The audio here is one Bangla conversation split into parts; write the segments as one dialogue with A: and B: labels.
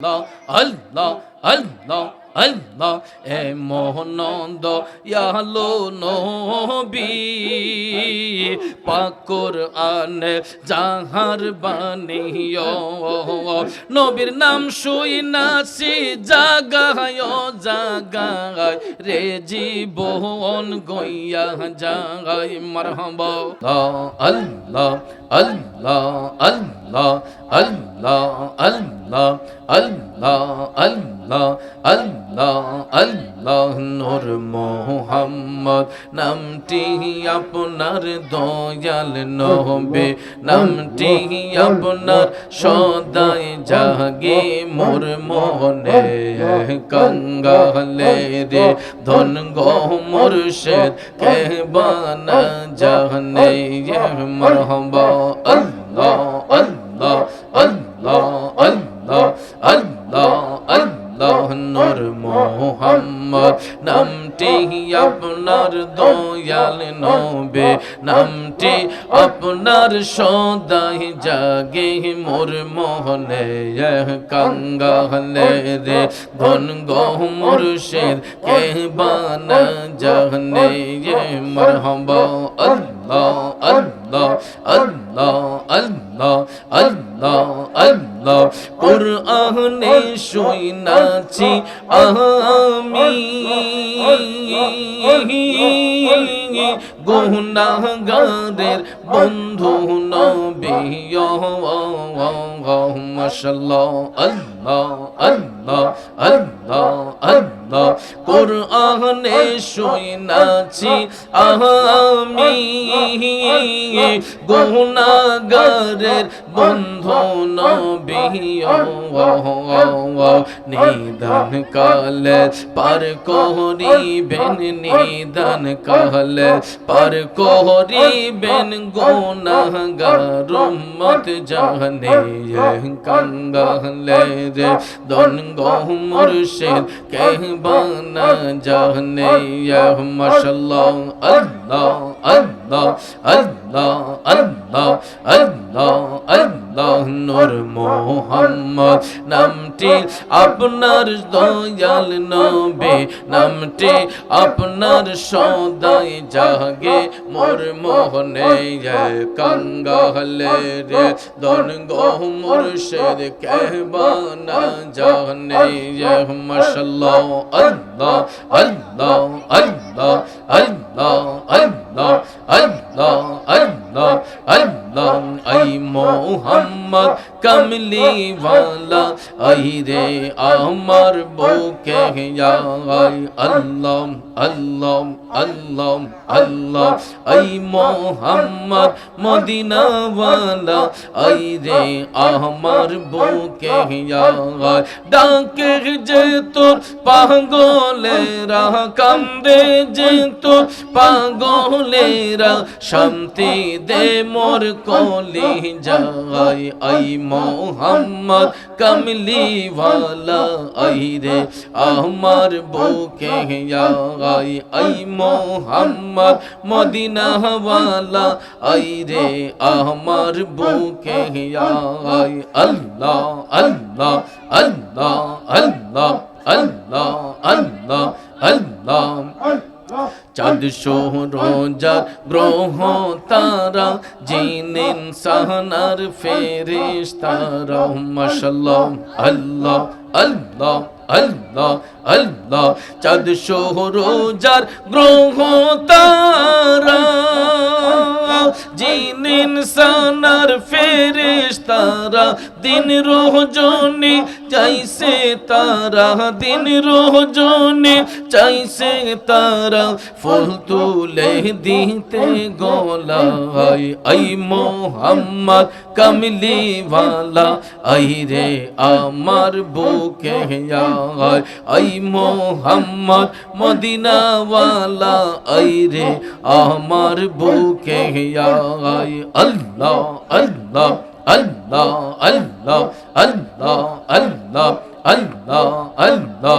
A: আল্লাহ আল্লাহ আল্লাহ এ মোহনন্দ ইয়ালো নবী পাক কোরআনে জাহার বানিও নবীর নাম শুই নাছি জাগায় জাগায় রে জীবন গইয়া জাগায় মারহাবা আল্লাহ আল্লাহ আল্লাহ আল্লাহ আল্লাহ আল্লাহ আল্লাহ আল্লাহ আল্লাহ নূর মোহাম্মদ নামটি আপনার দয়াল নবী নামটি আপনার সদাই জাগে মোর মনে কঙ্গালে রে ধন গো মুর্শিদ কে বানা জানে মারহাবা আল্লাহ আল্লাহ আল্লাহ আল্লাহ আল্লাহ আল্লাহ নূর মোহাম্মদ নামটি আপনার দয়াল নবী নামটি আপনার সদাই জাগে মোর মোহনে কঙ্গালে রে ধন গো মুর্শিদ কে বানা জানে মারহাবা আল্লাহ আল্লাহ আল্লাহ আল্লাহ আল্লাহ আল্লাহ কুরআনে শুনাছি আমি গুনাহগারের বন্ধু নবী মাশাআল্লাহ আল্লাহ আল্লাহ আল্লাহ আল্লাহ কুরআনে শুনাছি আমি গুনাহগারের বন্ধু নবী নিদান কালে পার করিবেন নিদান কালে পার করিবেন গুনাহগার উম্মত জানে কঙ্গালে রে দন গো মুর্শিদ কে বানা জানে মাশাআল্লাহ আল্লাহ আল্লাহ আল্লাহ আল্লাহ আল্লাহ আল্লাহ নূর মোহাম্মদ নামটি আপনার দয়াল নবী নামটি আপনার সদাই জাগে মোর মোহনে কঙ্গালে রে দন গো মুর্শিদ কে বানা জানে মাশাআল্লাহ আল্লাহ আল্লাহ আল্লাহ আল্লাহ আল্লাহ আল্লাহ আল্লাহ আল্লাহ আই মোহাম্মদ কমলি ওয়ালা আই রে আমার বুকে আই আল্লাহ আল্লাহ আল্লাহ আল্লাহ আই মোহাম্মদ মদিনা ওয়ালা আই রে আমার বুকে আই ডাকে যে তোর পাগলেরা কান্দে যে তোর পাগলেরা শান্তি দে মোর কলি যায় আই মোহাম্মদ কমলি ওয়ালা আই রে আমার বুকে আই আই মোহাম্মদ মদিনা ওয়ালা আই রে আমার বুকে আই আল্লাহ আল্লাহ আল্লাহ আল্লাহ আল্লাহ আল্লাহ আল্লাহ চাঁদ রোজা গ্রহ তারা জিন ইনসানার ফেরেশতারা মাশাআল্লাহ আল্লাহ আল্লাহ আল্লাহ আল্লাহ চাঁদ রোজার গ্রহ তারা জিন ইনসানার ফেরেশতারা দিন রোজনে চাইছে তারা দিন রোজনে চাইছে তারা ফুল তুলে দিতে গোলায় আই মোহাম্মদ কমলি ওয়ালা আই রে আমার বুকে আয় আই মোহাম্মদ মদিনা ওয়ালা আই রে আমার বুকে আয় আল্লাহ আল্লাহ আল্লাহ আল্লাহ আল্লাহ আল্লাহ আল্লাহ আল্লাহ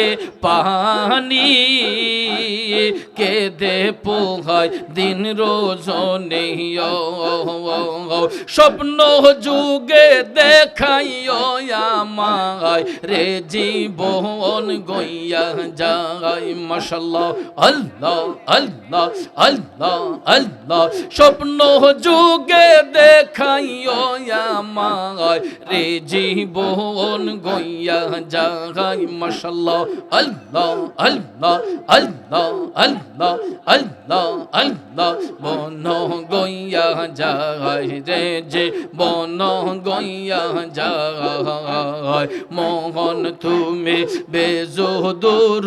A: চোখে পানি কেঁদে পোহায় দিন রোজনে স্বপ্ন যুগে দেখাইও আমায় রে জীবন গইয়া যায় মাশাআল্লাহ আল্লাহ আল্লাহ আল্লাহ আল্লাহ স্বপ্ন যুগে দেখাইও আমায় রে জীবন গইয়া যায় মাশাআল্লাহ আল্লাহ আল্লাহ আল্লাহ আল্লাহ আল্লাহ আল্লাহ বন গইয়া যায় রে জীবন গইয়া যায় মোহন তুমি বেজুদুর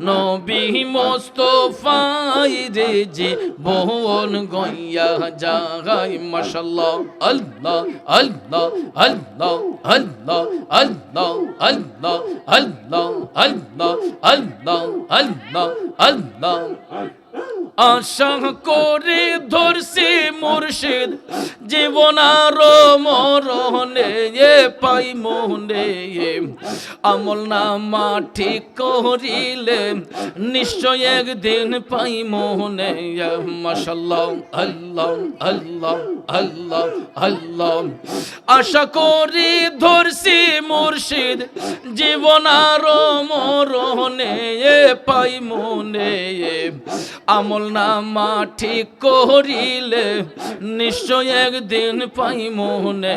A: নবী মুস্তাফাই রে জীবন গইয়া যায় মাশাআল্লাহ আল্লাহ আল্লাহ আল্লাহ আল্লাহ আল্লাহ আল্লাহ আল্লাহ আল্লাহ আল্লাহ আল্লাহ আল্লাহ আশা করে ধরছি মুর্শিদ জীবন আর মরণে পাই মোহনে আমল নামা ঠিক করিলে নিশ্চয় একদিন পাই মোহনে মাশাআল্লাহ আল্লাহ আল্লাহ আল্লাহ আল্লাহ আশা করি ধরছি মুর্শিদ জীবন আর মরণে পাই মোহনে আমল নামা ঠিক করিলে নিশ্চয় একদিন পাই মোহনে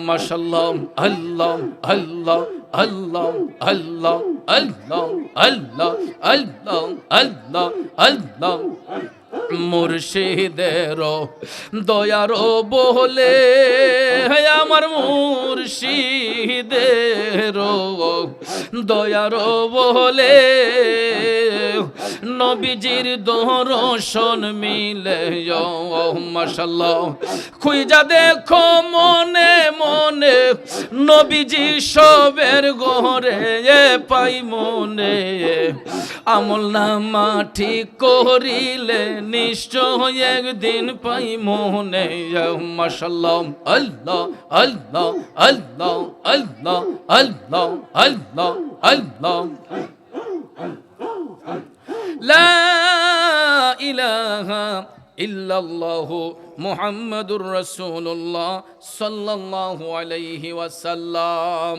A: মাশাআল্লাহ আল্লাহ আল্লাহ আল্লাহ আল্লাহ আল্লাহ আল্লাহ আল্লাহ আল্লাহ আল্লাহ মুর্শিদের দয়ার বলে আমার মুর্শিদের দয়ার বলে নবীজির দর্শন মিলে মাশাআল্লাহ খুঁজা দেখো মনে মনে নবীজি সবের ঘরে পাই মনে আমল নামা ঠিক করিলে নিশ্চয় একদিন পাই মোহনে মাশাআল্লাহ আল্লাহ আল্লাহ আল্লাহ আল্লাহ আল্লাহ আল্লাহ আল্লাহ লা ইলাহা ইল্লাল্লাহু মুহাম্মাদুর রাসূলুল্লাহ সাল্লাল্লাহু আলাইহি ওয়াসাল্লাম।